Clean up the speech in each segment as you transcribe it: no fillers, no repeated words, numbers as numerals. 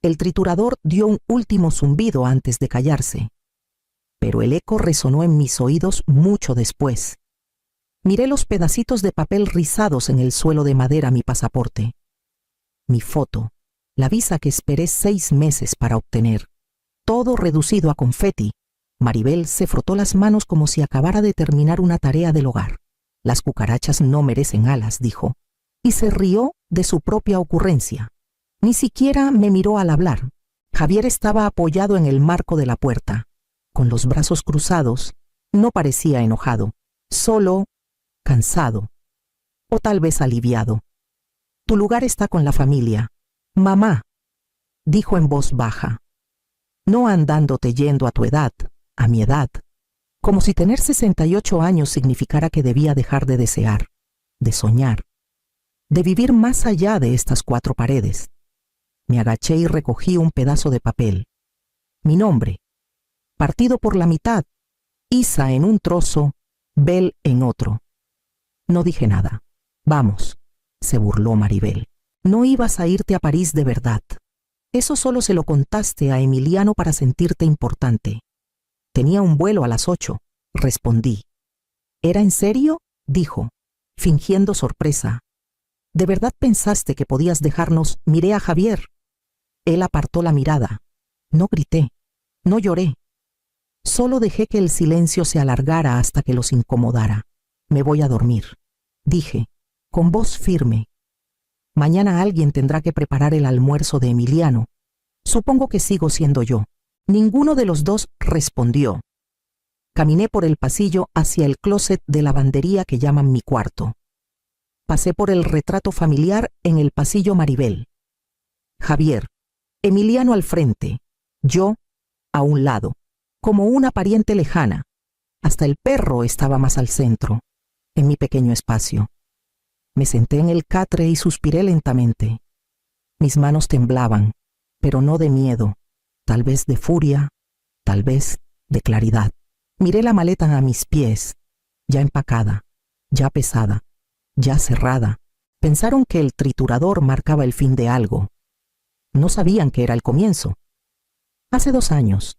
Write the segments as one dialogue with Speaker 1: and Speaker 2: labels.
Speaker 1: El triturador dio un último zumbido antes de callarse, pero el eco resonó en mis oídos mucho después. Miré los pedacitos de papel rizados en el suelo de madera mi pasaporte. Mi foto, la visa que esperé 6 meses para obtener, todo reducido a confeti. Maribel se frotó las manos como si acabara de terminar una tarea del hogar. Las cucarachas no merecen alas, dijo, y se rió de su propia ocurrencia. Ni siquiera me miró al hablar. Javier estaba apoyado en el marco de la puerta, con los brazos cruzados. No parecía enojado, solo cansado, o tal vez aliviado. Tu lugar está con la familia. Mamá, dijo en voz baja, no andándote yendo a tu edad, a mi edad, como si tener 68 años significara que debía dejar de desear, de soñar, de vivir más allá de estas 4 paredes. Me agaché y recogí un pedazo de papel. Mi nombre, partido por la mitad, Isa en un trozo, Bel en otro. No dije nada. Vamos, se burló Maribel. No ibas a irte a París de verdad. Eso solo se lo contaste a Emiliano para sentirte importante. Tenía un vuelo a las 8, respondí. ¿Era en serio?, dijo, fingiendo sorpresa. ¿De verdad pensaste que podías dejarnos? Miré a Javier. Él apartó la mirada. No grité, no lloré. Solo dejé que el silencio se alargara hasta que los incomodara. Me voy a dormir, dije, con voz firme. Mañana alguien tendrá que preparar el almuerzo de Emiliano. Supongo que sigo siendo yo. Ninguno de los dos respondió. Caminé por el pasillo hacia el closet de lavandería que llaman mi cuarto. Pasé por el retrato familiar en el pasillo Maribel. Javier, Emiliano al frente, yo a un lado, como una pariente lejana. Hasta el perro estaba más al centro, en mi pequeño espacio. Me senté en el catre y suspiré lentamente. Mis manos temblaban, pero no de miedo, tal vez de furia, tal vez de claridad. Miré la maleta a mis pies, ya empacada, ya pesada, ya cerrada. Pensaron que el triturador marcaba el fin de algo. No sabían que era el comienzo. Hace 2 años.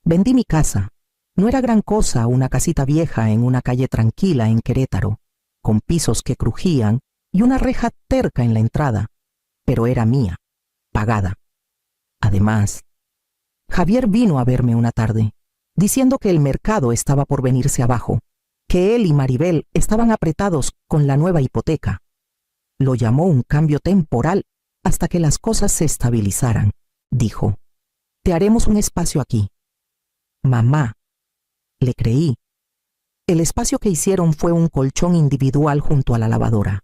Speaker 1: Vendí mi casa. No era gran cosa, una casita vieja en una calle tranquila en Querétaro, con pisos que crujían y una reja terca en la entrada, pero era mía, pagada. Además, Javier vino a verme una tarde, diciendo que el mercado estaba por venirse abajo, que él y Maribel estaban apretados con la nueva hipoteca. Lo llamó un cambio temporal hasta que las cosas se estabilizaran. Dijo, te haremos un espacio aquí. Mamá, le creí. El espacio que hicieron fue un colchón individual junto a la lavadora.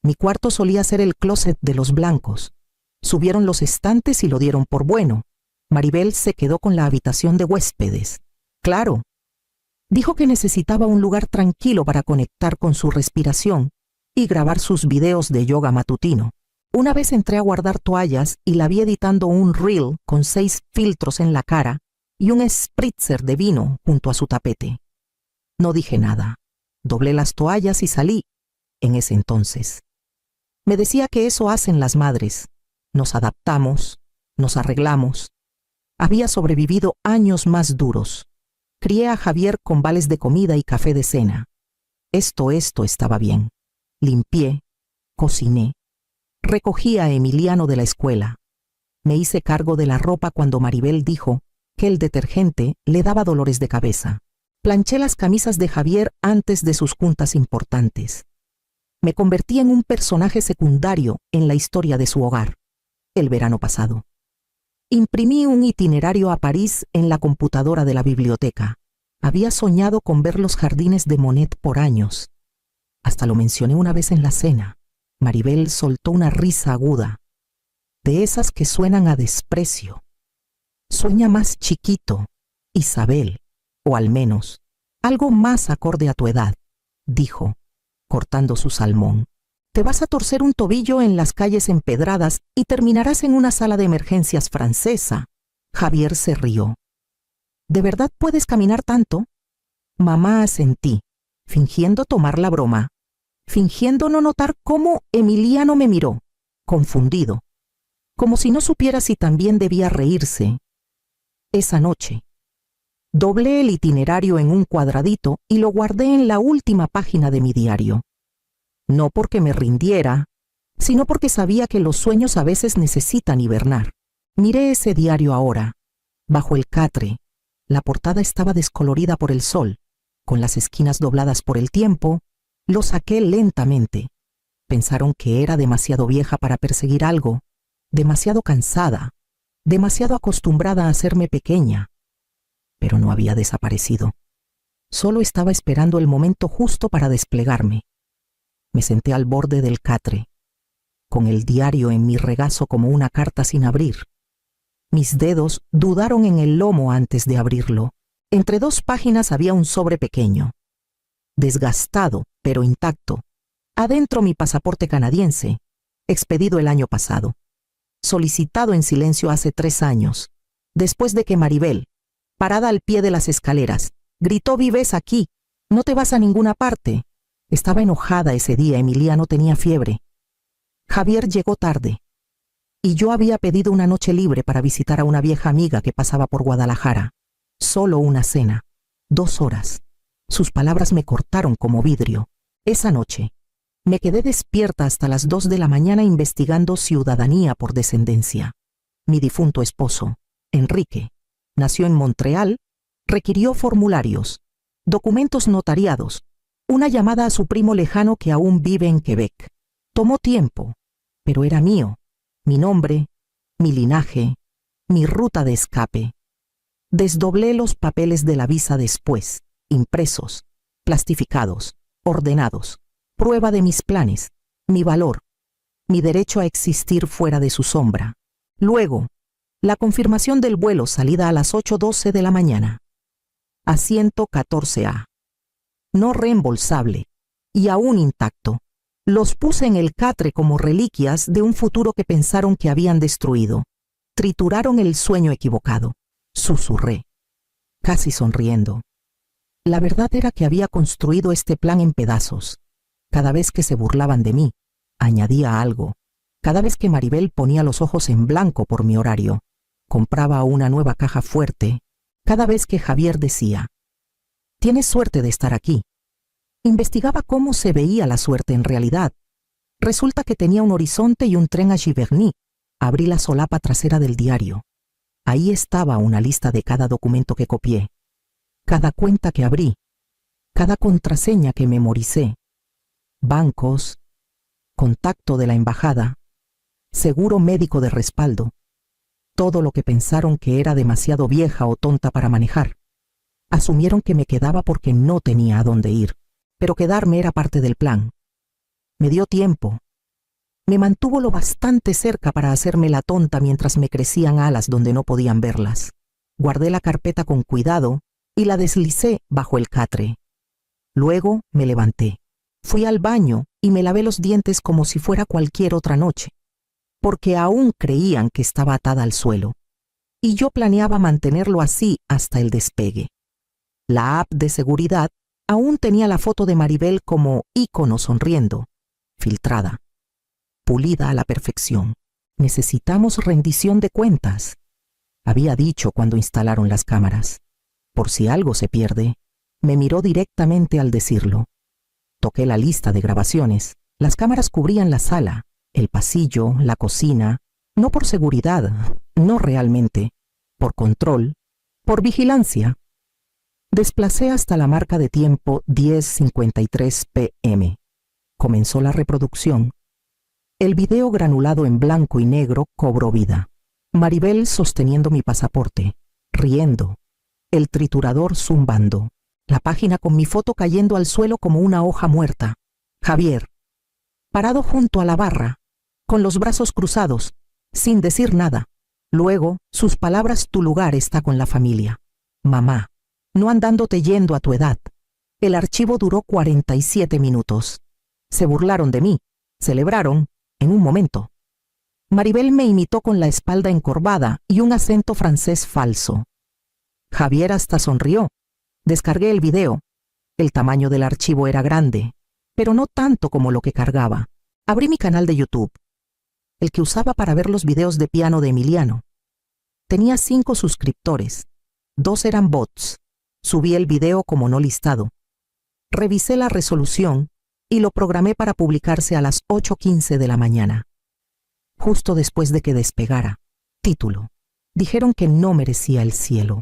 Speaker 1: Mi cuarto solía ser el closet de los blancos. Subieron los estantes y lo dieron por bueno. Maribel se quedó con la habitación de huéspedes. Claro. Dijo que necesitaba un lugar tranquilo para conectar con su respiración y grabar sus videos de yoga matutino. Una vez entré a guardar toallas y la vi editando un reel con 6 filtros en la cara y un spritzer de vino junto a su tapete. No dije nada. Doblé las toallas y salí. En ese entonces. Me decía que eso hacen las madres. Nos adaptamos, nos arreglamos. Había sobrevivido años más duros. Crié a Javier con vales de comida y café de cena. Esto estaba bien. Limpié, cociné. Recogí a Emiliano de la escuela. Me hice cargo de la ropa cuando Maribel dijo que el detergente le daba dolores de cabeza. Planché las camisas de Javier antes de sus juntas importantes. Me convertí en un personaje secundario en la historia de su hogar. El verano pasado. Imprimí un itinerario a París en la computadora de la biblioteca. Había soñado con ver los jardines de Monet por años. Hasta lo mencioné una vez en la cena. Maribel soltó una risa aguda, de esas que suenan a desprecio. Sueña más chiquito, Isabel, o al menos, algo más acorde a tu edad, dijo, cortando su salmón. Te vas a torcer un tobillo en las calles empedradas y terminarás en una sala de emergencias francesa. Javier se rió. ¿De verdad puedes caminar tanto? Mamá asentí, fingiendo tomar la broma, fingiendo no notar cómo Emiliano me miró, confundido. como si no supiera si también debía reírse. Esa noche, doblé el itinerario en un cuadradito y lo guardé en la última página de mi diario. No porque me rindiera, sino porque sabía que los sueños a veces necesitan hibernar. Miré ese diario ahora, bajo el catre. La portada estaba descolorida por el sol, con las esquinas dobladas por el tiempo. Lo saqué lentamente. Pensaron que era demasiado vieja para perseguir algo, demasiado cansada, demasiado acostumbrada a hacerme pequeña. Pero no había desaparecido. Solo estaba esperando el momento justo para desplegarme. Me senté al borde del catre, con el diario en mi regazo como una carta sin abrir. Mis dedos dudaron en el lomo antes de abrirlo. Entre 2 páginas había un sobre pequeño, desgastado pero intacto. Adentro mi pasaporte canadiense, expedido el año pasado, solicitado en silencio hace 3 años, después de que Maribel, parada al pie de las escaleras, gritó: «Vives aquí, no te vas a ninguna parte». Estaba enojada ese día. Emiliano tenía fiebre. Javier llegó tarde. Y yo había pedido una noche libre para visitar a una vieja amiga que pasaba por Guadalajara. Solo una cena. 2 horas. Sus palabras me cortaron como vidrio. Esa noche, me quedé despierta hasta las 2 de la mañana investigando ciudadanía por descendencia. Mi difunto esposo, Enrique, nació en Montreal, requirió formularios, documentos notariados, una llamada a su primo lejano que aún vive en Quebec. Tomó tiempo, pero era mío, mi nombre, mi linaje, mi ruta de escape. Desdoblé los papeles de la visa después, impresos, plastificados, ordenados, prueba de mis planes, mi valor, mi derecho a existir fuera de su sombra. Luego, la confirmación del vuelo, salida a las 8:12 de la mañana. Asiento 14A. No reembolsable, y aún intacto. Los puse en el catre como reliquias de un futuro que pensaron que habían destruido. Trituraron el sueño equivocado. Susurré, casi sonriendo. La verdad era que había construido este plan en pedazos. Cada vez que se burlaban de mí, añadía algo. Cada vez que Maribel ponía los ojos en blanco por mi horario, compraba una nueva caja fuerte. Cada vez que Javier decía: «Tienes suerte de estar aquí», investigaba cómo se veía la suerte en realidad. Resulta que tenía un horizonte y un tren a Giverny. Abrí la solapa trasera del diario. Ahí estaba una lista de cada documento que copié, cada cuenta que abrí, cada contraseña que memoricé. Bancos, contacto de la embajada, seguro médico de respaldo. Todo lo que pensaron que era demasiado vieja o tonta para manejar. Asumieron que me quedaba porque no tenía a dónde ir, pero quedarme era parte del plan. Me dio tiempo. Me mantuvo lo bastante cerca para hacerme la tonta mientras me crecían alas donde no podían verlas. Guardé la carpeta con cuidado y la deslicé bajo el catre. Luego me levanté. Fui al baño y me lavé los dientes como si fuera cualquier otra noche, porque aún creían que estaba atada al suelo, y yo planeaba mantenerlo así hasta el despegue. La app de seguridad aún tenía la foto de Maribel como ícono sonriendo, filtrada, pulida a la perfección. «Necesitamos rendición de cuentas», había dicho cuando instalaron las cámaras. Por si algo se pierde. Me miró directamente al decirlo. Toqué la lista de grabaciones. Las cámaras cubrían la sala, el pasillo, la cocina, no por seguridad, no realmente, por control, por vigilancia. Desplacé hasta la marca de tiempo 10:53 p.m. Comenzó la reproducción. El video granulado en blanco y negro cobró vida. Maribel sosteniendo mi pasaporte, riendo, el triturador zumbando, la página con mi foto cayendo al suelo como una hoja muerta. Javier, parado junto a la barra, con los brazos cruzados, sin decir nada. Luego, sus palabras: «Tu lugar está con la familia. Mamá, no andándote yendo a tu edad». El archivo duró 47 minutos. Se burlaron de mí, celebraron, en un momento. Maribel me imitó con la espalda encorvada y un acento francés falso. Javier hasta sonrió. Descargué el video. El tamaño del archivo era grande, pero no tanto como lo que cargaba. Abrí mi canal de YouTube. el que usaba para ver los videos de piano de Emiliano. Tenía 5 suscriptores, 2 eran bots. Subí el video como no listado. Revisé la resolución y lo programé para publicarse a las 8:15 de la mañana. Justo después de que despegara. Título: dijeron que no merecía el cielo.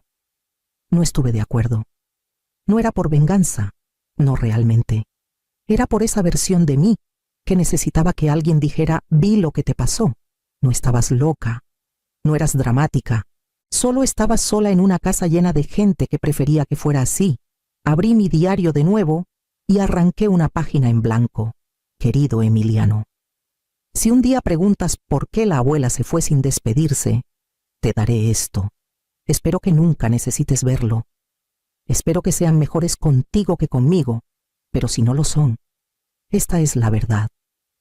Speaker 1: No estuve de acuerdo. No era por venganza, no realmente. Era por esa versión de mí que necesitaba que alguien dijera: vi lo que te pasó. No estabas loca, no eras dramática. Solo estabas sola en una casa llena de gente que prefería que fuera así. Abrí mi diario de nuevo y arranqué una página en blanco. Querido Emiliano, si un día preguntas por qué la abuela se fue sin despedirse, te daré esto. Espero que nunca necesites verlo. Espero que sean mejores contigo que conmigo, pero si no lo son, esta es la verdad.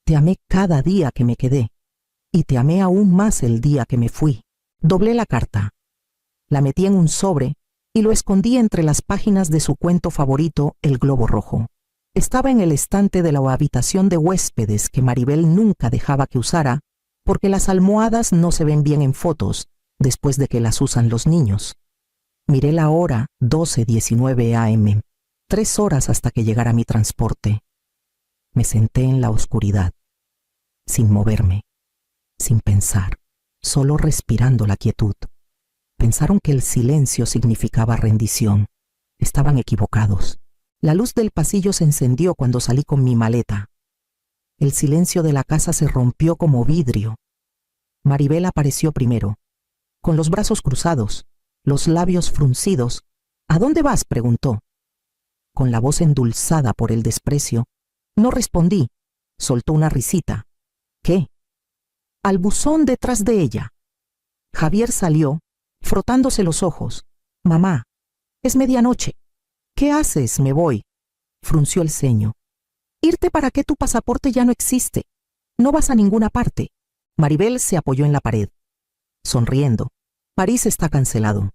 Speaker 1: Te amé cada día que me quedé, y te amé aún más el día que me fui. Doblé la carta, la metí en un sobre y lo escondí entre las páginas de su cuento favorito, El Globo Rojo. Estaba en el estante de la habitación de huéspedes que Maribel nunca dejaba que usara, porque las almohadas no se ven bien en fotos después de que las usan los niños. Miré la hora, 12:19 a.m., 3 horas hasta que llegara mi transporte. Me senté en la oscuridad, sin moverme, sin pensar, solo respirando la quietud. Pensaron que el silencio significaba rendición. Estaban equivocados. La luz del pasillo se encendió cuando salí con mi maleta. El silencio de la casa se rompió como vidrio. Maribel apareció primero, con los brazos cruzados, los labios fruncidos. ¿A dónde vas?, preguntó. Con la voz endulzada por el desprecio, no respondí. Soltó una risita. ¿Qué? Al buzón detrás de ella. Javier salió, frotándose los ojos. Mamá, es medianoche. ¿Qué haces? Me voy. Frunció el ceño. ¿Irte para qué? Tu pasaporte ya no existe. No vas a ninguna parte. Maribel se apoyó en la pared, sonriendo. París está cancelado.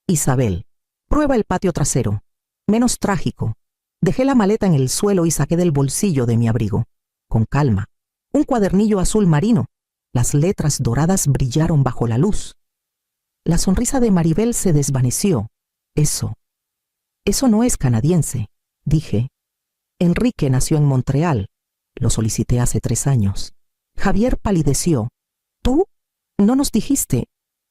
Speaker 1: Isabel, prueba el patio trasero. Menos trágico. Dejé la maleta en el suelo y saqué del bolsillo de mi abrigo, con calma, un cuadernillo azul marino. Las letras doradas brillaron bajo la luz. La sonrisa de Maribel se desvaneció. Eso no es canadiense, dije. Enrique nació en Montreal. Lo solicité hace 3 años. Javier palideció. ¿Tú? ¿No nos dijiste?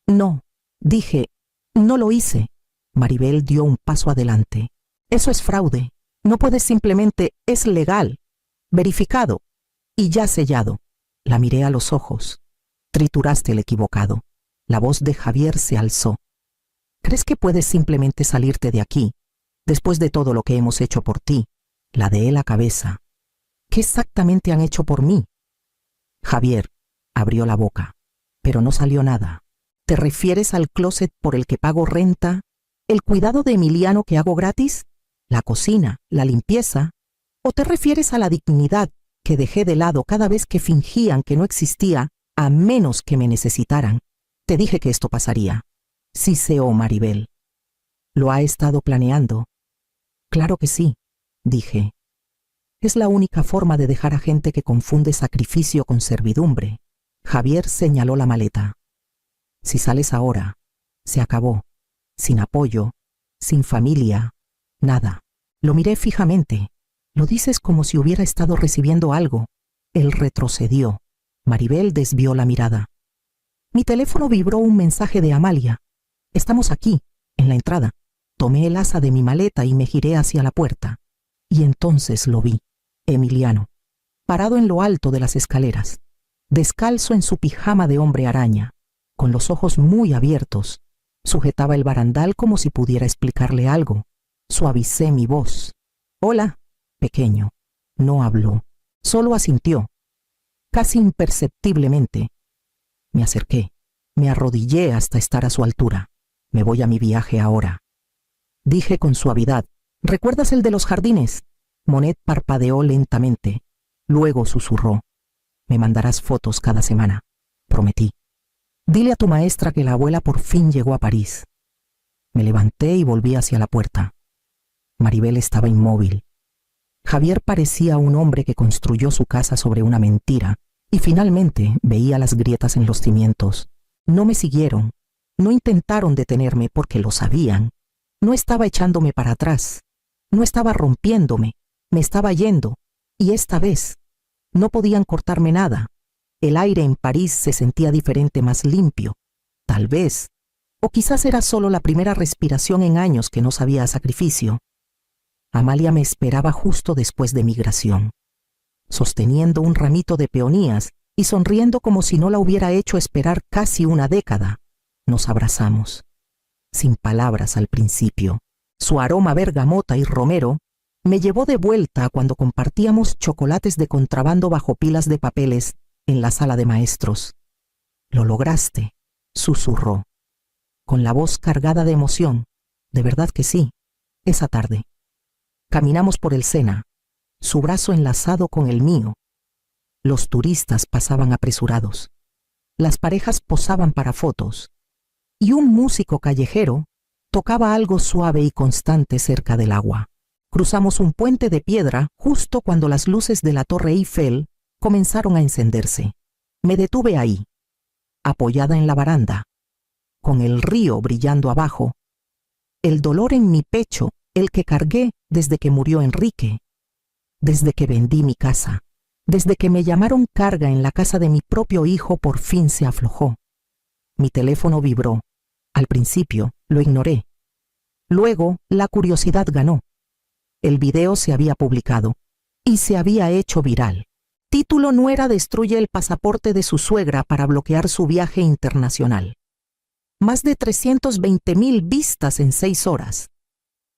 Speaker 1: No, dije. No lo hice. Maribel dio un paso adelante. Eso es fraude. No puedes simplemente. Es legal. Verificado. Y ya sellado. La miré a los ojos. Trituraste el equivocado. La voz de Javier se alzó. ¿Crees que puedes simplemente salirte de aquí, después de todo lo que hemos hecho por ti? Ladeé la cabeza. ¿Qué exactamente han hecho por mí? Javier abrió la boca, pero no salió nada. ¿Te refieres al closet por el que pago renta? ¿El cuidado de Emiliano que hago gratis? ¿La cocina? ¿La limpieza? ¿O te refieres a la dignidad que dejé de lado cada vez que fingían que no existía, a menos que me necesitaran? Te dije que esto pasaría. Siseó Maribel. ¿Lo ha estado planeando? Claro que sí, dije. Es la única forma de dejar a gente que confunde sacrificio con servidumbre. Javier señaló la maleta. Si sales ahora, se acabó. Sin apoyo, sin familia, nada. Lo miré fijamente. Lo dices como si hubiera estado recibiendo algo. Él retrocedió. Maribel desvió la mirada. Mi teléfono vibró un mensaje de Amalia. Estamos aquí, en la entrada. Tomé el asa de mi maleta y me giré hacia la puerta. Y entonces lo vi. Emiliano, parado en lo alto de las escaleras, descalzo en su pijama de hombre araña, con los ojos muy abiertos, sujetaba el barandal como si pudiera explicarle algo. Suavicé mi voz. Hola, pequeño. No habló, solo asintió, casi imperceptiblemente. Me acerqué, me arrodillé hasta estar a su altura. Me voy a mi viaje ahora. Dije con suavidad. ¿Recuerdas el de los jardines? Monet parpadeó lentamente. Luego susurró. Me mandarás fotos cada semana. Prometí. Dile a tu maestra que la abuela por fin llegó a París. Me levanté y volví hacia la puerta. Maribel estaba inmóvil. Javier parecía un hombre que construyó su casa sobre una mentira Y finalmente veía las grietas en los cimientos. No me siguieron, no intentaron detenerme porque lo sabían. No estaba echándome para atrás, no estaba rompiéndome, me estaba yendo. Y esta vez no podían cortarme nada. El aire en París se sentía diferente, más limpio. Tal vez, o quizás era solo la primera respiración en años que no sabía a sacrificio. Amalia me esperaba justo después de migración, sosteniendo un ramito de peonías y sonriendo como si no la hubiera hecho esperar casi una década. Nos abrazamos, sin palabras al principio. Su aroma a bergamota y romero me llevó de vuelta a cuando compartíamos chocolates de contrabando bajo pilas de papeles en la sala de maestros. «Lo lograste», susurró, con la voz cargada de emoción. «De verdad que sí». Esa tarde caminamos por el Sena, su brazo enlazado con el mío. Los turistas pasaban apresurados. Las parejas posaban para fotos. Y un músico callejero tocaba algo suave y constante cerca del agua. Cruzamos un puente de piedra justo cuando las luces de la Torre Eiffel comenzaron a encenderse. Me detuve ahí, apoyada en la baranda, con el río brillando abajo, el dolor en mi pecho, el que cargué desde que murió Enrique, desde que vendí mi casa, desde que me llamaron carga en la casa de mi propio hijo, por fin se aflojó. Mi teléfono vibró. Al principio lo ignoré. Luego la curiosidad ganó. El video se había publicado y se había hecho viral. Título: nuera destruye el pasaporte de su suegra para bloquear su viaje internacional. Más de 320,000 vistas en 6 horas.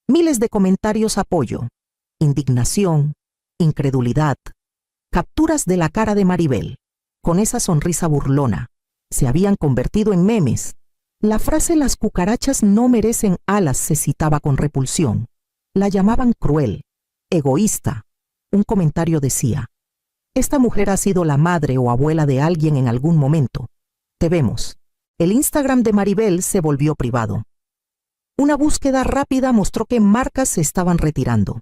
Speaker 1: Miles de comentarios apoyo, indignación, incredulidad, capturas de la cara de Maribel, con esa sonrisa burlona. Se habían convertido en memes. La frase «las cucarachas no merecen alas» se citaba con repulsión. La llamaban cruel, egoísta. Un comentario decía: «Esta mujer ha sido la madre o abuela de alguien en algún momento. Te vemos». El Instagram de Maribel se volvió privado. Una búsqueda rápida mostró que marcas se estaban retirando.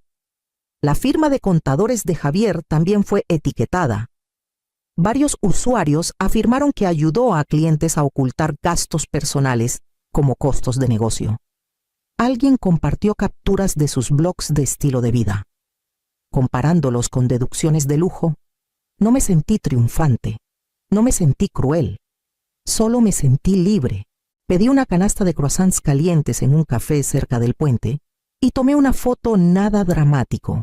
Speaker 1: La firma de contadores de Javier también fue etiquetada. Varios usuarios afirmaron que ayudó a clientes a ocultar gastos personales como costos de negocio. Alguien compartió capturas de sus blogs de estilo de vida. Comparándolos con deducciones de lujo, no me sentí triunfante, no me sentí cruel, solo me sentí libre. Pedí una canasta de croissants calientes en un café cerca del puente y tomé una foto. Nada dramático,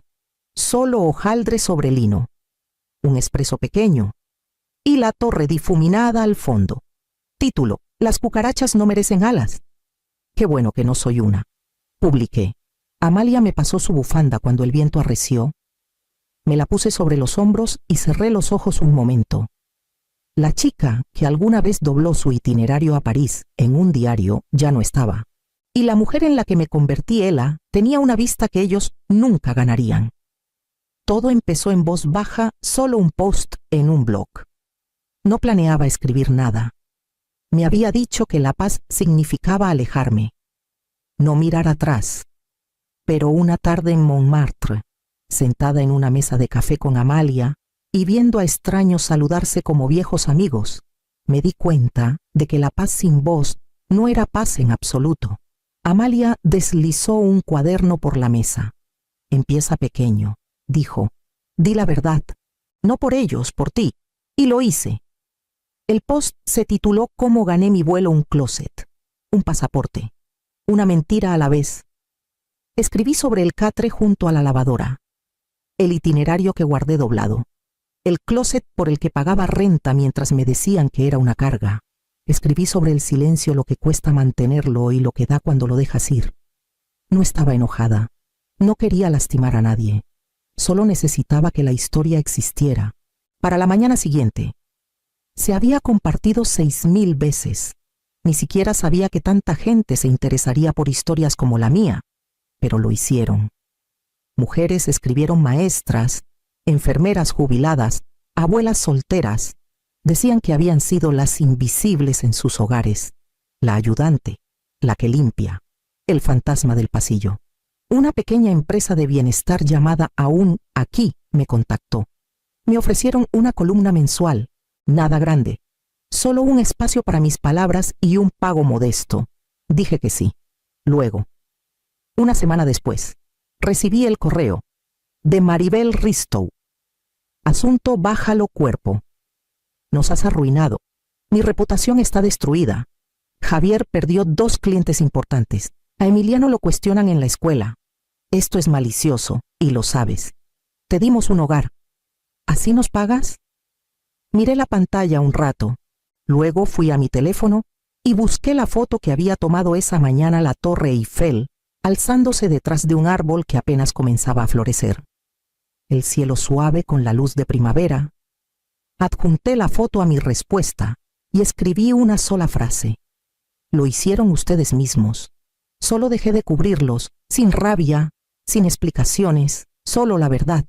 Speaker 1: solo hojaldre sobre lino, un espresso pequeño y la torre difuminada al fondo. Título: «Las cucarachas no merecen alas». Qué bueno que no soy una. Publiqué. Amalia me pasó su bufanda cuando el viento arreció. Me la puse sobre los hombros y cerré los ojos un momento. La chica que alguna vez dobló su itinerario a París en un diario ya no estaba. Y la mujer en la que me convertí, Ela, tenía una vista que ellos nunca ganarían. Todo empezó en voz baja, solo un post en un blog. No planeaba escribir nada. Me había dicho que la paz significaba alejarme, no mirar atrás. Pero una tarde en Montmartre, sentada en una mesa de café con Amalia y viendo a extraños saludarse como viejos amigos, me di cuenta de que la paz sin voz no era paz en absoluto. Amalia deslizó un cuaderno por la mesa. «Empieza pequeño», dijo. «Di la verdad. No por ellos, por ti». Y lo hice. El post se tituló «Cómo gané mi vuelo un closet, un pasaporte, una mentira a la vez». Escribí sobre el catre junto a la lavadora, el itinerario que guardé doblado, el closet por el que pagaba renta mientras me decían que era una carga. Escribí sobre el silencio, lo que cuesta mantenerlo y lo que da cuando lo dejas ir. No estaba enojada, no quería lastimar a nadie, solo necesitaba que la historia existiera. Para la mañana siguiente, se había compartido 6,000 veces. Ni siquiera sabía que tanta gente se interesaría por historias como la mía, pero lo hicieron. Mujeres escribieron, maestras, enfermeras jubiladas, abuelas solteras. Decían que habían sido las invisibles en sus hogares, la ayudante, la que limpia, el fantasma del pasillo. Una pequeña empresa de bienestar llamada Aún Aquí me contactó. Me ofrecieron una columna mensual, Nada grande. Solo un espacio para mis palabras y un pago modesto. Dije que sí. Luego, una semana después, recibí el correo de Maribel Ristow. Asunto bájalo cuerpo. Nos has arruinado. Mi reputación está destruida. Javier perdió 2 clientes importantes. A Emiliano lo cuestionan en la escuela. Esto es malicioso, y lo sabes. Te dimos un hogar. ¿Así nos pagas? Miré la pantalla un rato. Luego fui a mi teléfono y busqué la foto que había tomado esa mañana la Torre Eiffel, alzándose detrás de un árbol que apenas comenzaba a florecer. El cielo suave con la luz de primavera. Adjunté la foto a mi respuesta y escribí una sola frase. Lo hicieron ustedes mismos. Solo dejé de cubrirlos, sin rabia, sin explicaciones, solo la verdad.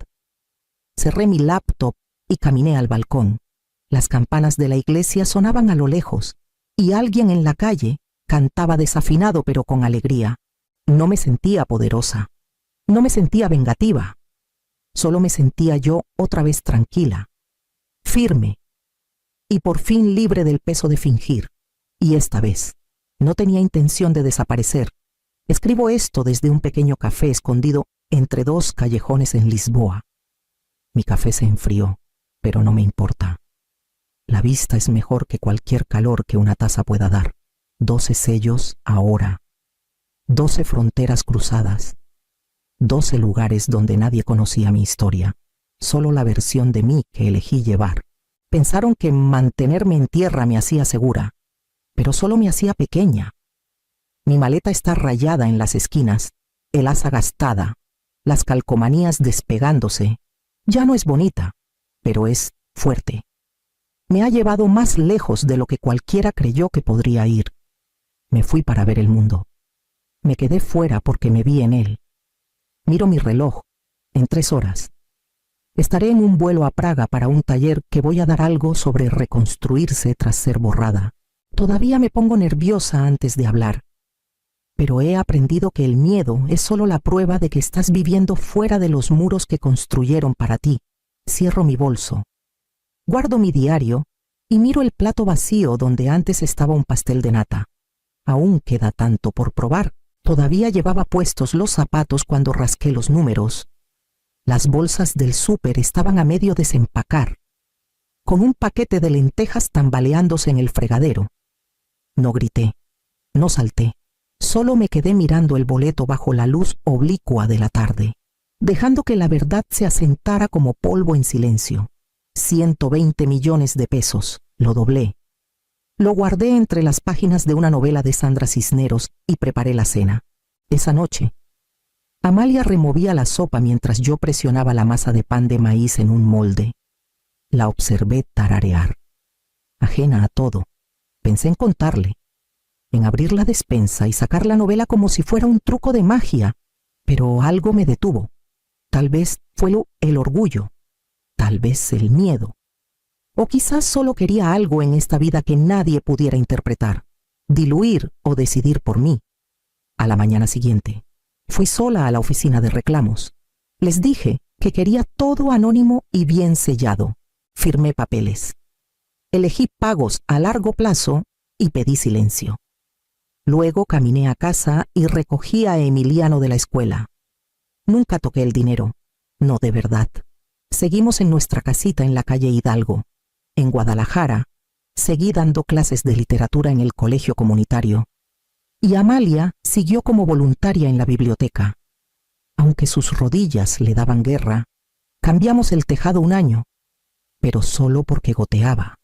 Speaker 1: Cerré mi laptop y caminé al balcón. Las campanas de la iglesia sonaban a lo lejos y alguien en la calle cantaba desafinado pero con alegría. No me sentía poderosa. No me sentía vengativa. Solo me sentía yo otra vez tranquila, firme y por fin libre del peso de fingir. Y esta vez no tenía intención de desaparecer. Escribo esto desde un pequeño café escondido entre 2 callejones en Lisboa. Mi café se enfrió, pero no me importa. La vista es mejor que cualquier calor que una taza pueda dar. 12 sellos ahora. 12 fronteras cruzadas. 12 lugares donde nadie conocía mi historia. Solo la versión de mí que elegí llevar. Pensaron que mantenerme en tierra me hacía segura, pero solo me hacía pequeña. Mi maleta está rayada en las esquinas, el asa gastada, las calcomanías despegándose. Ya no es bonita, pero es fuerte. Me ha llevado más lejos de lo que cualquiera creyó que podría ir. Me fui para ver el mundo. Me quedé fuera porque me vi en él. Miro mi reloj. En 3 horas. Estaré en un vuelo a Praga para un taller que voy a dar algo sobre reconstruirse tras ser borrada. Todavía me pongo nerviosa antes de hablar. Pero he aprendido que el miedo es solo la prueba de que estás viviendo fuera de los muros que construyeron para ti. Cierro mi bolso. Guardo mi diario y miro el plato vacío donde antes estaba un pastel de nata. Aún queda tanto por probar. Todavía llevaba puestos los zapatos cuando rasqué los números. Las bolsas del súper estaban a medio desempacar, con un paquete de lentejas tambaleándose en el fregadero. No grité, no salté, solo me quedé mirando el boleto bajo la luz oblicua de la tarde, dejando que la verdad se asentara como polvo en silencio. 120 millones de pesos, lo doblé. Lo guardé entre las páginas de una novela de Sandra Cisneros y preparé la cena. Esa noche, Amalia removía la sopa mientras yo presionaba la masa de pan de maíz en un molde. La observé tararear. Ajena a todo, pensé en contarle, en abrir la despensa y sacar la novela como si fuera un truco de magia, pero algo me detuvo. Tal vez fue el orgullo, tal vez el miedo. O quizás solo quería algo en esta vida que nadie pudiera interpretar, diluir o decidir por mí. A la mañana siguiente, fui sola a la oficina de reclamos. Les dije que quería todo anónimo y bien sellado. Firmé papeles. Elegí pagos a largo plazo y pedí silencio. Luego caminé a casa y recogí a Emiliano de la escuela. Nunca toqué el dinero. No, de verdad. Seguimos en nuestra casita en la calle Hidalgo. En Guadalajara, seguí dando clases de literatura en el colegio comunitario. Y Amalia siguió como voluntaria en la biblioteca. Aunque sus rodillas le daban guerra, cambiamos el tejado un año, pero solo porque goteaba.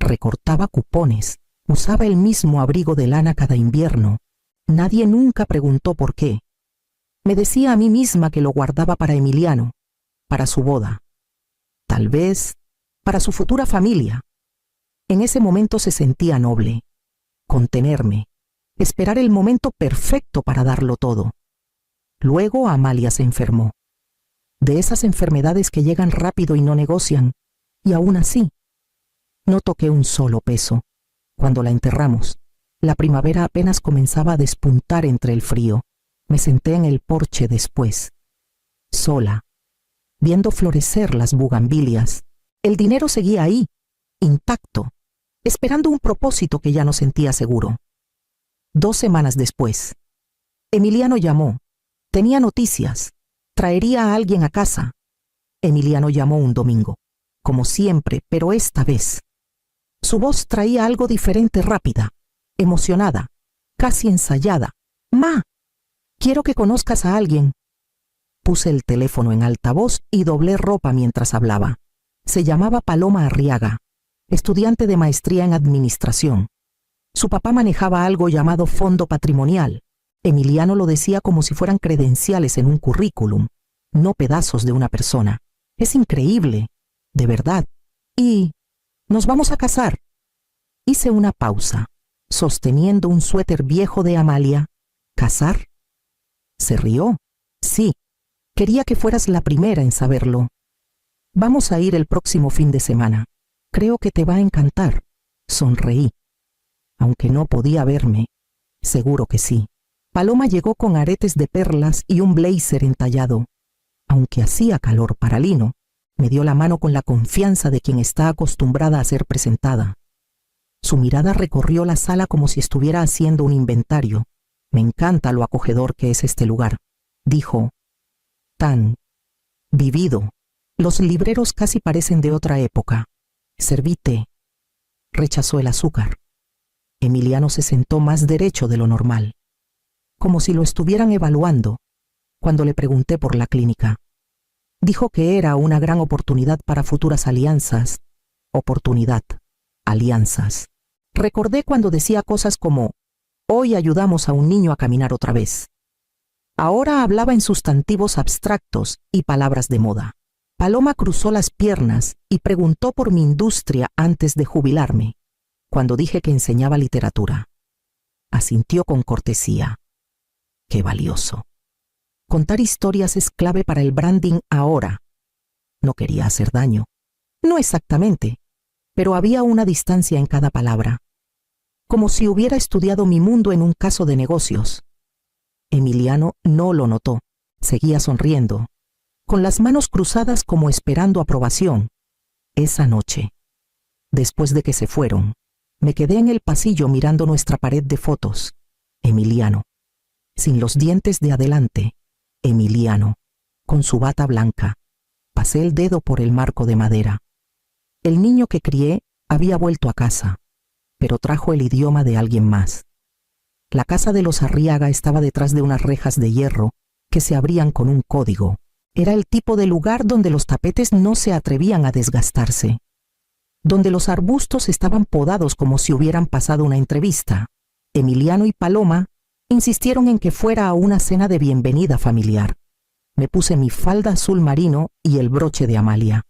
Speaker 1: Recortaba cupones, usaba el mismo abrigo de lana cada invierno. Nadie nunca preguntó por qué. Me decía a mí misma que lo guardaba para Emiliano, para su boda. Tal vez para su futura familia. En ese momento se sentía noble. Contenerme, esperar el momento perfecto para darlo todo. Luego Amalia se enfermó. De esas enfermedades que llegan rápido y no negocian, y aún así, no toqué un solo peso. Cuando la enterramos, la primavera apenas comenzaba a despuntar entre el frío. Me senté en el porche después, sola, viendo florecer las bugambilias. El dinero seguía ahí, intacto, esperando un propósito que ya no sentía seguro. 2 semanas después, Emiliano llamó. Tenía noticias. Traería a alguien a casa. Emiliano llamó un domingo, como siempre, pero esta vez. Su voz traía algo diferente, rápida, emocionada, casi ensayada. «Ma, quiero que conozcas a alguien». Puse el teléfono en altavoz y doblé ropa mientras hablaba. Se llamaba Paloma Arriaga, estudiante de maestría en administración. Su papá manejaba algo llamado fondo patrimonial. Emiliano lo decía como si fueran credenciales en un currículum, no pedazos de una persona. Es increíble, de verdad. Y nos vamos a casar. Hice una pausa, sosteniendo un suéter viejo de Amalia. ¿Casar? Se rió. Sí, quería que fueras la primera en saberlo. Vamos a ir el próximo fin de semana. Creo que te va a encantar. Sonreí. Aunque no podía verme, seguro que sí. Paloma llegó con aretes de perlas y un blazer entallado. Aunque hacía calor para Lino, me dio la mano con la confianza de quien está acostumbrada a ser presentada. Su mirada recorrió la sala como si estuviera haciendo un inventario. Me encanta lo acogedor que es este lugar, dijo. Tan vivido. Los libreros casi parecen de otra época. Serví té. Rechazó el azúcar. Emiliano se sentó más derecho de lo normal, como si lo estuvieran evaluando, cuando le pregunté por la clínica. Dijo que era una gran oportunidad para futuras alianzas. Oportunidad, alianzas. Recordé cuando decía cosas como, hoy ayudamos a un niño a caminar otra vez. Ahora hablaba en sustantivos abstractos y palabras de moda. Paloma cruzó las piernas y preguntó por mi industria antes de jubilarme, cuando dije que enseñaba literatura. Asintió con cortesía. Qué valioso. Contar historias es clave para el branding ahora. No quería hacer daño. No exactamente, pero había una distancia en cada palabra. Como si hubiera estudiado mi mundo en un caso de negocios. Emiliano no lo notó. Seguía sonriendo, con las manos cruzadas como esperando aprobación. Esa noche, después de que se fueron, me quedé en el pasillo mirando nuestra pared de fotos. Emiliano, sin los dientes de adelante. Emiliano, con su bata blanca. Pasé el dedo por el marco de madera. El niño que crié había vuelto a casa, pero trajo el idioma de alguien más. La casa de los Arriaga estaba detrás de unas rejas de hierro que se abrían con un código. Era el tipo de lugar donde los tapetes no se atrevían a desgastarse, donde los arbustos estaban podados como si hubieran pasado una entrevista. Emiliano y Paloma insistieron en que fuera a una cena de bienvenida familiar. Me puse mi falda azul marino y el broche de Amalia,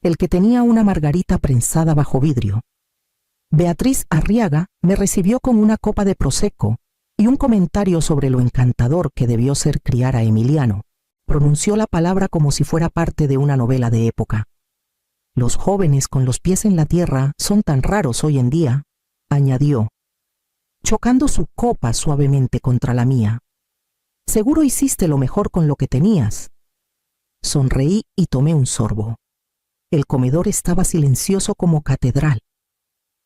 Speaker 1: el que tenía una margarita prensada bajo vidrio. Beatriz Arriaga me recibió con una copa de prosecco y un comentario sobre lo encantador que debió ser criar a Emiliano. Pronunció la palabra como si fuera parte de una novela de época. Los jóvenes con los pies en la tierra son tan raros hoy en día, añadió, chocando su copa suavemente contra la mía. Seguro hiciste lo mejor con lo que tenías. Sonreí y tomé un sorbo. El comedor estaba silencioso como catedral,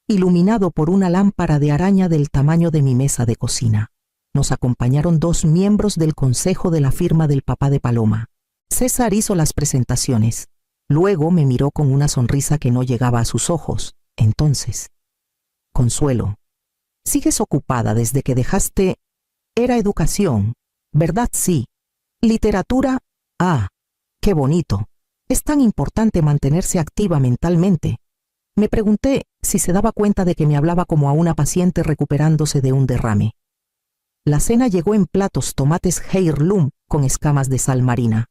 Speaker 1: iluminado por una lámpara de araña del tamaño de mi mesa de cocina. Nos acompañaron 2 miembros del consejo de la firma del papá de Paloma. César hizo las presentaciones. Luego me miró con una sonrisa que no llegaba a sus ojos. Entonces, Consuelo, ¿sigues ocupada desde que dejaste? Era educación, ¿verdad? Sí. Literatura, ah, qué bonito. Es tan importante mantenerse activa mentalmente. Me pregunté si se daba cuenta de que me hablaba como a una paciente recuperándose de un derrame. La cena llegó en platos tomates heirloom con escamas de sal marina,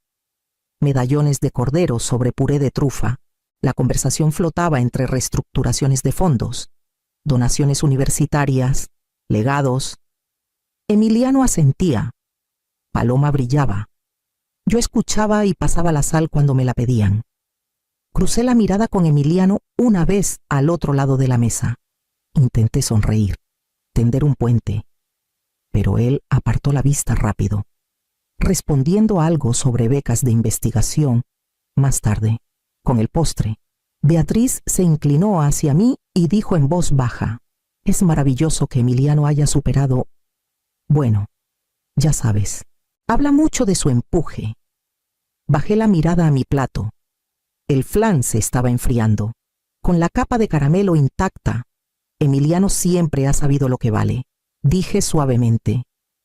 Speaker 1: medallones de cordero sobre puré de trufa. La conversación flotaba entre reestructuraciones de fondos, donaciones universitarias, legados. Emiliano asentía. Paloma brillaba. Yo escuchaba y pasaba la sal cuando me la pedían. Crucé la mirada con Emiliano una vez al otro lado de la mesa. Intenté sonreír, tender un puente, pero él apartó la vista rápido, respondiendo algo sobre becas de investigación. Más tarde, con el postre, Beatriz se inclinó hacia mí y dijo en voz baja: «Es maravilloso que Emiliano haya superado... Bueno, ya sabes, habla mucho de su empuje». Bajé la mirada a mi plato. El flan se estaba enfriando. Con la capa de caramelo intacta. Emiliano siempre ha sabido lo que vale, dije suavemente.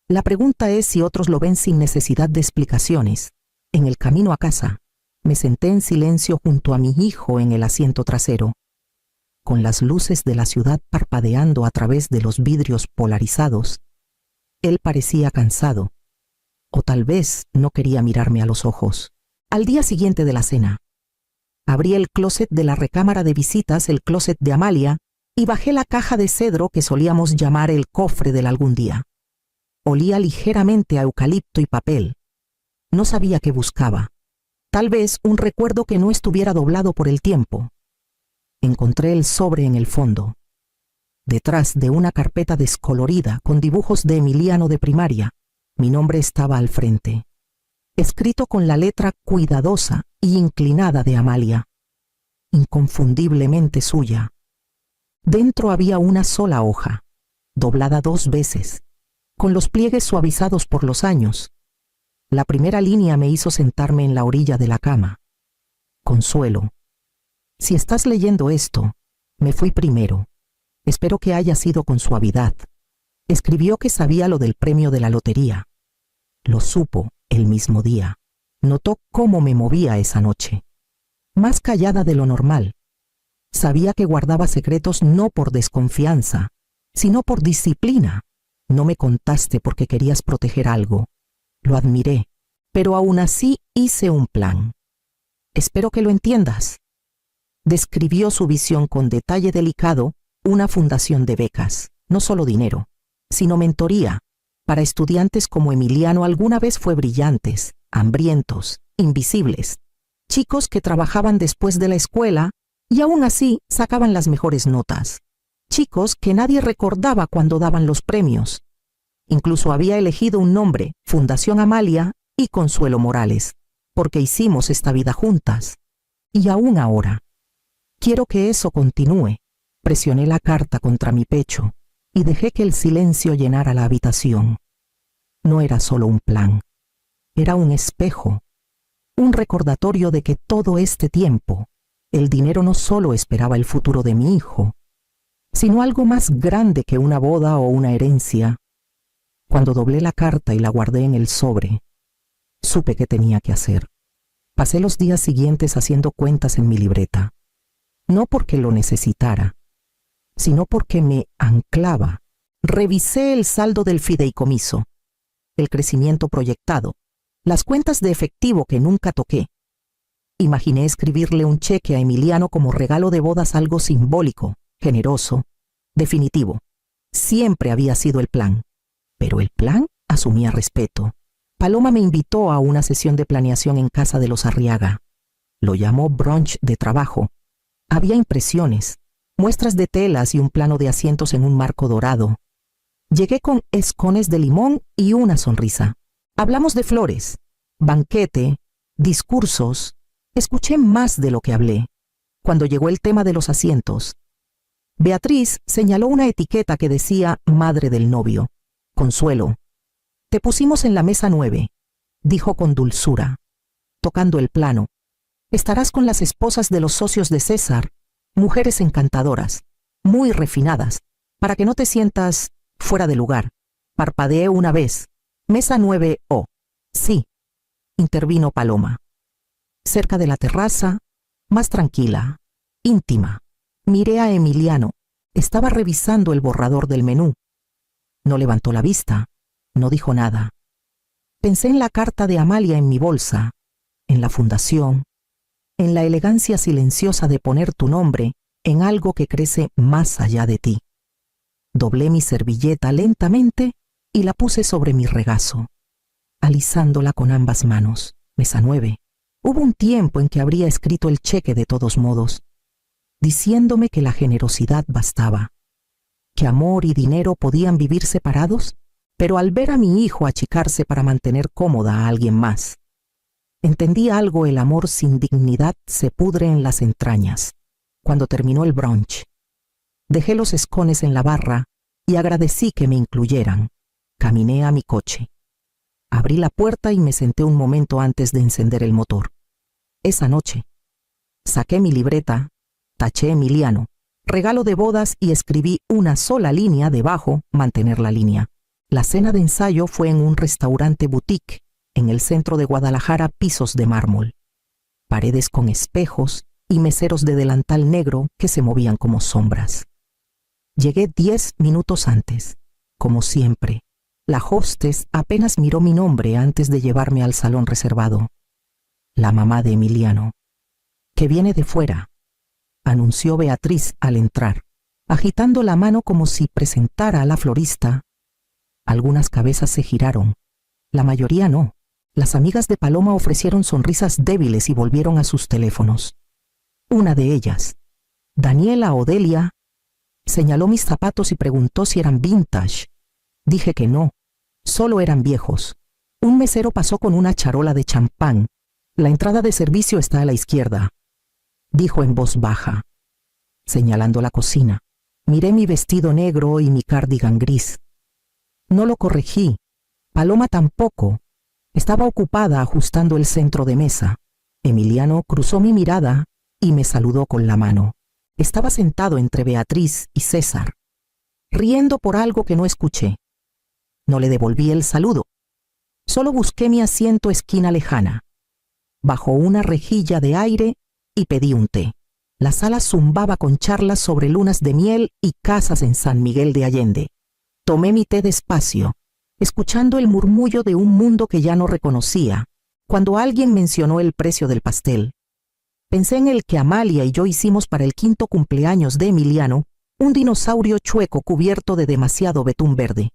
Speaker 1: La pregunta es si otros lo ven sin necesidad de explicaciones. En el camino a casa, me senté en silencio junto a mi hijo en el asiento trasero. Con las luces de la ciudad parpadeando a través de los vidrios polarizados, él parecía cansado, o tal vez no quería mirarme a los ojos. Al día siguiente de la cena, abrí el closet de la recámara de visitas, el closet de Amalia, y bajé la caja de cedro que solíamos llamar el cofre del algún día. Olía ligeramente a eucalipto y papel. No sabía qué buscaba. Tal vez un recuerdo que no estuviera doblado por el tiempo. Encontré el sobre en el fondo, detrás de una carpeta descolorida con dibujos de Emiliano de primaria. Mi nombre estaba al frente, escrito con la letra cuidadosa y inclinada de Amalia, inconfundiblemente suya. Dentro había una sola hoja, doblada 2 veces, con los pliegues suavizados por los años. La primera línea me hizo sentarme en la orilla de la cama. Consuelo, si estás leyendo esto, me fui primero. Espero que haya sido con suavidad. Escribió que sabía lo del premio de la lotería. Lo supo el mismo día. Notó cómo me movía esa noche. Más callada de lo normal. Sabía que guardaba secretos no por desconfianza, sino por disciplina. No me contaste porque querías proteger algo. Lo admiré, pero aún así hice un plan. Espero que lo entiendas. Describió su visión con detalle delicado, una fundación de becas, no solo dinero, sino mentoría, para estudiantes como Emiliano. Alguna vez fue brillantes, hambrientos, invisibles, chicos que trabajaban después de la escuela y aún así sacaban las mejores notas, chicos que nadie recordaba cuando daban los premios. Incluso había elegido un nombre, Fundación Amalia y Consuelo Morales, porque hicimos esta vida juntas. Y aún ahora, quiero que eso continúe. Presioné la carta contra mi pecho y dejé que el silencio llenara la habitación. No era solo un plan, era un espejo, un recordatorio de que todo este tiempo, el dinero no solo esperaba el futuro de mi hijo, sino algo más grande que una boda o una herencia. Cuando doblé la carta y la guardé en el sobre, supe qué tenía que hacer. Pasé los días siguientes haciendo cuentas en mi libreta, no porque lo necesitara, sino porque me anclaba. Revisé el saldo del fideicomiso, el crecimiento proyectado, las cuentas de efectivo que nunca toqué. Imaginé escribirle un cheque a Emiliano como regalo de bodas, algo simbólico, generoso, definitivo. Siempre había sido el plan, pero el plan asumía respeto. Paloma me invitó a una sesión de planeación en casa de los Arriaga. Lo llamó brunch de trabajo. Había impresiones, muestras de telas y un plano de asientos en un marco dorado. Llegué con escones de limón y una sonrisa. Hablamos de flores, banquete, discursos. Escuché más de lo que hablé. Cuando llegó el tema de los asientos, Beatriz señaló una etiqueta que decía madre del novio. Consuelo, te pusimos en la mesa 9, dijo con dulzura, tocando el plano. Estarás con las esposas de los socios de César, mujeres encantadoras, muy refinadas, para que no te sientas fuera de lugar. Parpadeé una vez. Mesa 9O. Sí, intervino Paloma. Cerca de la terraza, más tranquila, íntima. Miré a Emiliano. Estaba revisando el borrador del menú. No levantó la vista, no dijo nada. Pensé en la carta de Amalia en mi bolsa, en la fundación, en la elegancia silenciosa de poner tu nombre en algo que crece más allá de ti. Doblé mi servilleta lentamente y la puse sobre mi regazo, alisándola con ambas manos. Mesa 9. Hubo un tiempo en que habría escrito el cheque de todos modos, diciéndome que la generosidad bastaba, que amor y dinero podían vivir separados, pero al ver a mi hijo achicarse para mantener cómoda a alguien más, entendí algo: el amor sin dignidad se pudre en las entrañas. cuando terminó el brunch. Dejé los escones en la barra y agradecí que me incluyeran. Caminé a mi coche. Abrí la puerta y me senté un momento antes de encender el motor. Esa noche, saqué mi libreta, taché Emiliano, regalo de bodas y escribí una sola línea debajo, mantener la línea. La cena de ensayo fue en un restaurante boutique, en el centro de Guadalajara, pisos de mármol, paredes con espejos y meseros de delantal negro que se movían como sombras. Llegué 10 minutos antes, como siempre. La hostess apenas miró mi nombre antes de llevarme al salón reservado. La mamá de Emiliano, que viene de fuera, anunció Beatriz al entrar, agitando la mano como si presentara a la florista. Algunas cabezas se giraron, la mayoría no. Las amigas de Paloma ofrecieron sonrisas débiles y volvieron a sus teléfonos. Una de ellas, Daniela Odelia, señaló mis zapatos y preguntó si eran vintage. Dije que no, solo eran viejos. Un mesero pasó con una charola de champán. La entrada de servicio está a la izquierda, dijo en voz baja, señalando la cocina. Miré mi vestido negro y mi cardigan gris. No lo corregí. Paloma tampoco. Estaba ocupada ajustando el centro de mesa. Emiliano cruzó mi mirada y me saludó con la mano. Estaba sentado entre Beatriz y César, riendo por algo que no escuché. No le devolví el saludo. Solo busqué mi asiento esquina lejana, bajo una rejilla de aire, y pedí un té. La sala zumbaba con charlas sobre lunas de miel y casas en San Miguel de Allende. Tomé mi té despacio, escuchando el murmullo de un mundo que ya no reconocía, cuando alguien mencionó el precio del pastel. Pensé en el que Amalia y yo hicimos para el 5º cumpleaños de Emiliano, un dinosaurio chueco cubierto de demasiado betún verde.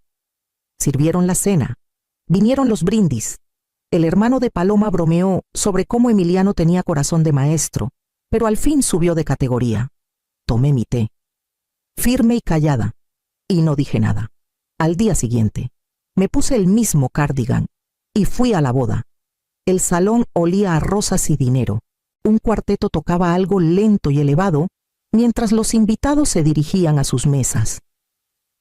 Speaker 1: Sirvieron la cena. Vinieron los brindis. El hermano de Paloma bromeó sobre cómo Emiliano tenía corazón de maestro, pero al fin subió de categoría. Tomé mi té, firme y callada, y no dije nada. Al día siguiente, me puse el mismo cardigan y fui a la boda. El salón olía a rosas y dinero. Un cuarteto tocaba algo lento y elevado, mientras los invitados se dirigían a sus mesas.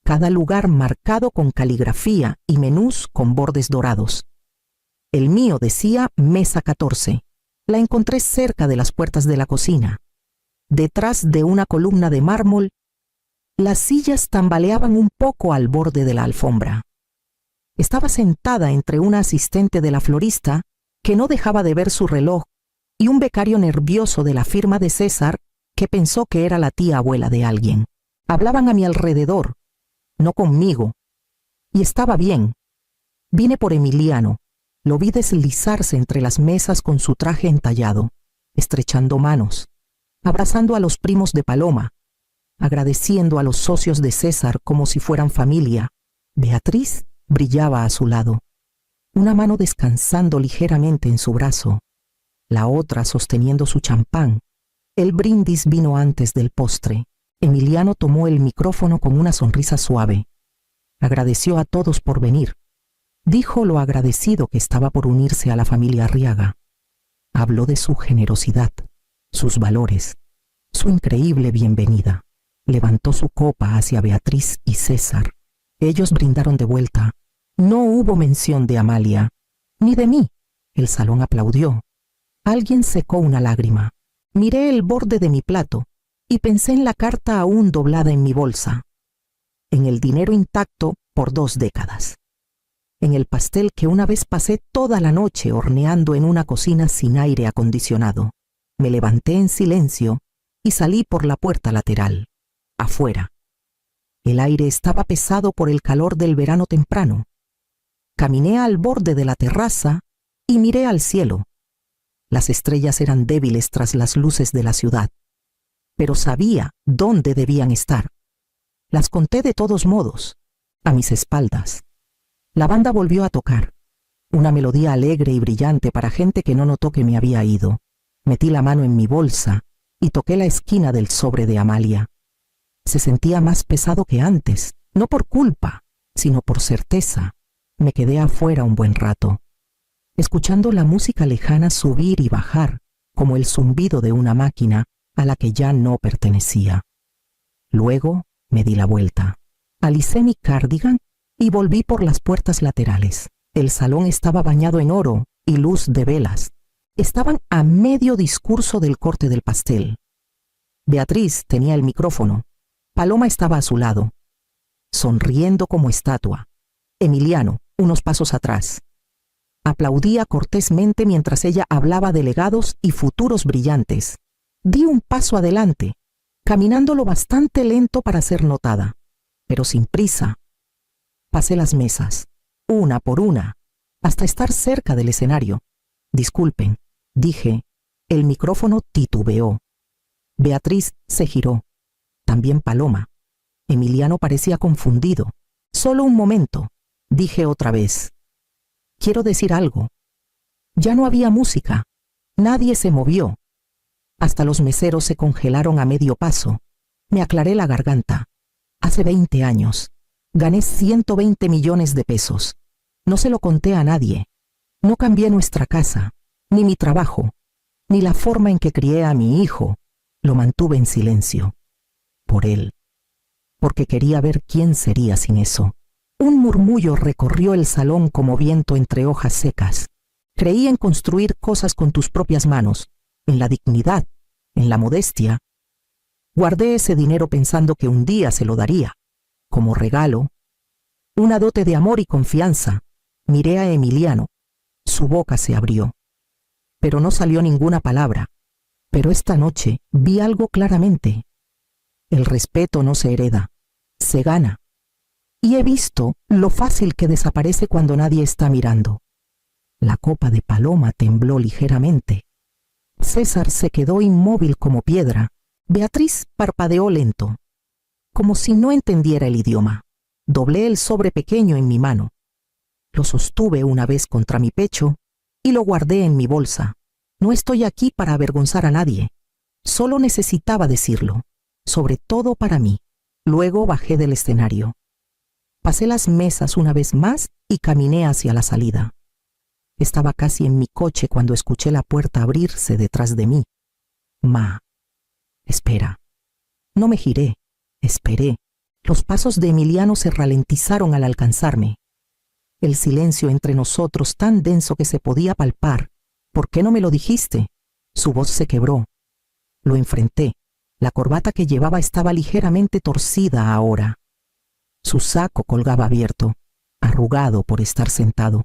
Speaker 1: Cada lugar marcado con caligrafía y menús con bordes dorados. El mío decía Mesa 14. La encontré cerca de las puertas de la cocina. Detrás de una columna de mármol, las sillas tambaleaban un poco al borde de la alfombra. Estaba sentada entre una asistente de la florista que no dejaba de ver su reloj y un becario nervioso de la firma de César que pensó que era la tía abuela de alguien. Hablaban a mi alrededor, no conmigo, y estaba bien. Vine por Emiliano. Lo vi deslizarse entre las mesas con su traje entallado, estrechando manos, abrazando a los primos de Paloma, agradeciendo a los socios de César como si fueran familia. Beatriz brillaba a su lado, una mano descansando ligeramente en su brazo, la otra sosteniendo su champán. El brindis vino antes del postre. Emiliano tomó el micrófono con una sonrisa suave. Agradeció a todos por venir. Dijo lo agradecido que estaba por unirse a la familia Arriaga. Habló de su generosidad, sus valores, su increíble bienvenida. Levantó su copa hacia Beatriz y César. Ellos brindaron de vuelta. No hubo mención de Amalia, ni de mí. El salón aplaudió. Alguien secó una lágrima. Miré el borde de mi plato y pensé en la carta aún doblada en mi bolsa, en el dinero intacto por 2 décadas, en el pastel que una vez pasé toda la noche horneando en una cocina sin aire acondicionado. Me levanté en silencio y salí por la puerta lateral, afuera. El aire estaba pesado por el calor del verano temprano. Caminé al borde de la terraza y miré al cielo. Las estrellas eran débiles tras las luces de la ciudad, pero sabía dónde debían estar. Las conté de todos modos, a mis espaldas. La banda volvió a tocar, una melodía alegre y brillante para gente que no notó que me había ido. Metí la mano en mi bolsa y toqué la esquina del sobre de Amalia. Se sentía más pesado que antes, no por culpa, sino por certeza. Me quedé afuera un buen rato, escuchando la música lejana subir y bajar, como el zumbido de una máquina, a la que ya no pertenecía. Luego me di la vuelta, alicé mi cardigan y volví por las puertas laterales. El salón estaba bañado en oro y luz de velas. Estaban a medio discurso del corte del pastel. Beatriz tenía el micrófono. Paloma estaba a su lado, sonriendo como estatua. Emiliano, unos pasos atrás. Aplaudía cortésmente mientras ella hablaba de legados y futuros brillantes. Di un paso adelante, caminando lo bastante lento para ser notada, pero sin prisa. Pasé las mesas, una por una, hasta estar cerca del escenario. Disculpen, dije. El micrófono titubeó. Beatriz se giró. También Paloma. Emiliano parecía confundido. Solo un momento, dije otra vez. Quiero decir algo. Ya no había música. Nadie se movió. Hasta los meseros se congelaron a medio paso. Me aclaré la garganta. Hace 20 años. Gané 120 millones de pesos. No se lo conté a nadie. No cambié nuestra casa, ni mi trabajo, ni la forma en que crié a mi hijo. Lo mantuve en silencio. Por él. Porque quería ver quién sería sin eso. Un murmullo recorrió el salón como viento entre hojas secas. Creí en construir cosas con tus propias manos, en la dignidad, en la modestia. Guardé ese dinero pensando que un día se lo daría, como regalo. Una dote de amor y confianza. Miré a Emiliano. Su boca se abrió. Pero no salió ninguna palabra. Pero esta noche vi algo claramente. El respeto no se hereda, se gana. Y he visto lo fácil que desaparece cuando nadie está mirando. La copa de Paloma tembló ligeramente. César se quedó inmóvil como piedra. Beatriz parpadeó lento, como si no entendiera el idioma. Doblé el sobre pequeño en mi mano. Lo sostuve una vez contra mi pecho y lo guardé en mi bolsa. No estoy aquí para avergonzar a nadie. Solo necesitaba decirlo, sobre todo para mí. Luego bajé del escenario. Pasé las mesas una vez más y caminé hacia la salida. Estaba casi en mi coche cuando escuché la puerta abrirse detrás de mí. Ma. Espera. No me giré. Esperé. Los pasos de Emiliano se ralentizaron al alcanzarme. El silencio entre nosotros tan denso que se podía palpar. ¿Por qué no me lo dijiste? Su voz se quebró. Lo enfrenté. La corbata que llevaba estaba ligeramente torcida ahora. Su saco colgaba abierto, arrugado por estar sentado.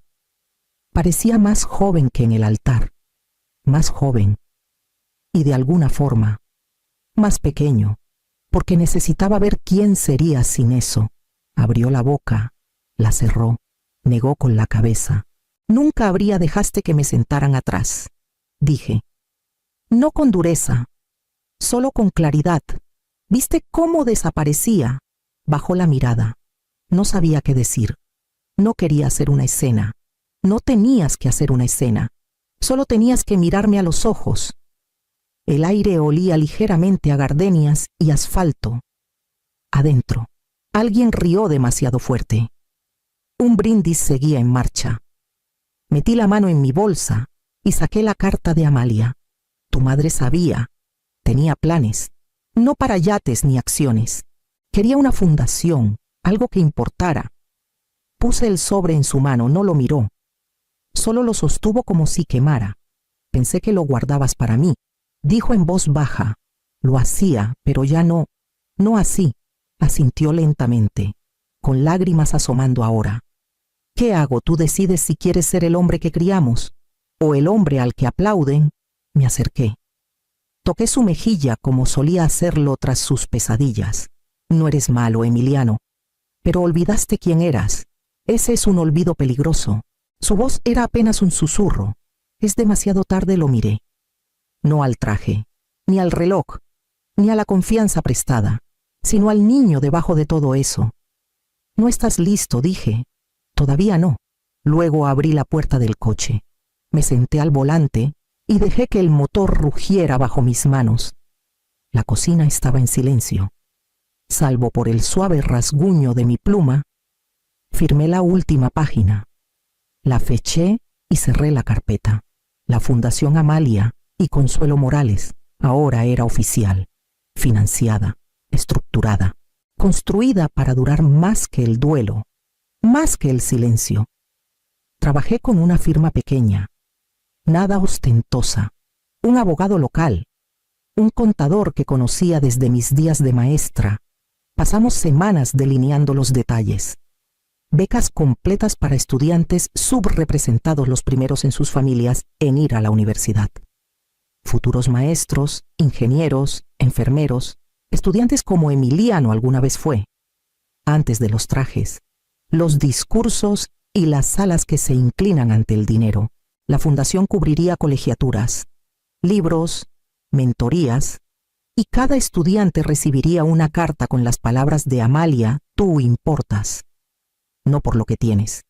Speaker 1: Parecía más joven que en el altar. Más joven. Y de alguna forma, más pequeño, porque necesitaba ver quién sería sin eso. Abrió la boca, la cerró, negó con la cabeza. Nunca habría dejaste que me sentaran atrás, dije. No con dureza, solo con claridad. ¿Viste cómo desaparecía? Bajó la mirada. No sabía qué decir. No quería hacer una escena. No tenías que hacer una escena. Solo tenías que mirarme a los ojos. El aire olía ligeramente a gardenias y asfalto. Adentro, alguien rió demasiado fuerte. Un brindis seguía en marcha. Metí la mano en mi bolsa y saqué la carta de Amalia. Tu madre sabía. Tenía planes. No para yates ni acciones. Quería una fundación, algo que importara. Puse el sobre en su mano, no lo miró. Solo lo sostuvo como si quemara. Pensé que lo guardabas para mí. Dijo en voz baja. Lo hacía, pero ya no. No así. Asintió lentamente, con lágrimas asomando ahora. ¿Qué hago? Tú decides si quieres ser el hombre que criamos, o el hombre al que aplauden. Me acerqué. Toqué su mejilla como solía hacerlo tras sus pesadillas. No eres malo, Emiliano, pero olvidaste quién eras. Ese es un olvido peligroso. Su voz era apenas un susurro. Es demasiado tarde, lo miré. No al traje, ni al reloj, ni a la confianza prestada, sino al niño debajo de todo eso. No estás listo, dije. Todavía no. Luego abrí la puerta del coche. Me senté al volante y dejé que el motor rugiera bajo mis manos. La cocina estaba en silencio. Salvo por el suave rasguño de mi pluma, firmé la última página. La feché y cerré la carpeta. La Fundación Amalia y Consuelo Morales. Ahora era oficial, financiada, estructurada, construida para durar más que el duelo, más que el silencio. Trabajé con una firma pequeña, nada ostentosa, un abogado local, un contador que conocía desde mis días de maestra. Pasamos semanas delineando los detalles. Becas completas para estudiantes subrepresentados, los primeros en sus familias en ir a la universidad. Futuros maestros, ingenieros, enfermeros, estudiantes como Emiliano alguna vez fue. Antes de los trajes, los discursos y las salas que se inclinan ante el dinero, la fundación cubriría colegiaturas, libros, mentorías, y cada estudiante recibiría una carta con las palabras de Amalia: tú importas. No por lo que tienes,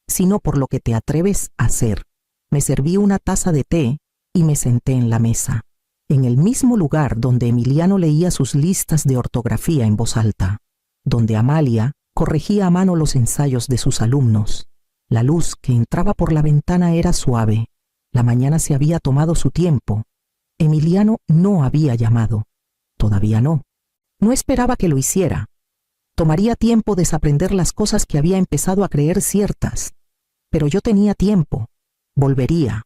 Speaker 1: sino por lo que te atreves a hacer. Me serví una taza de té y me senté en la mesa, en el mismo lugar donde Emiliano leía sus listas de ortografía en voz alta, donde Amalia corregía a mano los ensayos de sus alumnos. La luz que entraba por la ventana era suave. La mañana se había tomado su tiempo. Emiliano no había llamado. Todavía no. No esperaba que lo hiciera. Tomaría tiempo desaprender las cosas que había empezado a creer ciertas. Pero yo tenía tiempo. Volvería.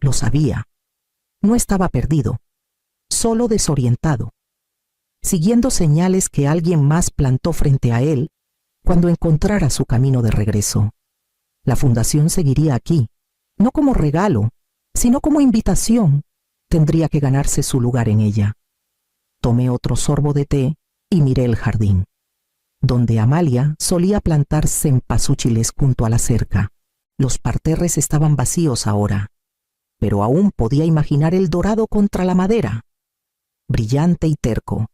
Speaker 1: Lo sabía. No estaba perdido, solo desorientado, siguiendo señales que alguien más plantó frente a él cuando encontrara su camino de regreso. La fundación seguiría aquí, no como regalo, sino como invitación. Tendría que ganarse su lugar en ella. Tomé otro sorbo de té y miré el jardín, donde Amalia solía plantar cempasúchiles junto a la cerca. Los parterres estaban vacíos ahora, pero aún podía imaginar el dorado contra la madera, brillante y terco.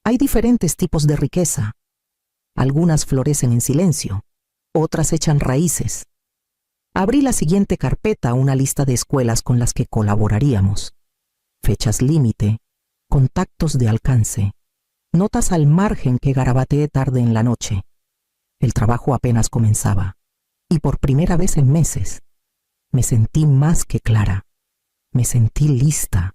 Speaker 1: Hay diferentes tipos de riqueza. Algunas florecen en silencio, otras echan raíces. Abrí la siguiente carpeta, una lista de escuelas con las que colaboraríamos. Fechas límite, contactos de alcance, notas al margen que garabateé tarde en la noche. El trabajo apenas comenzaba, y por primera vez en meses, me sentí más que clara. Me sentí lista.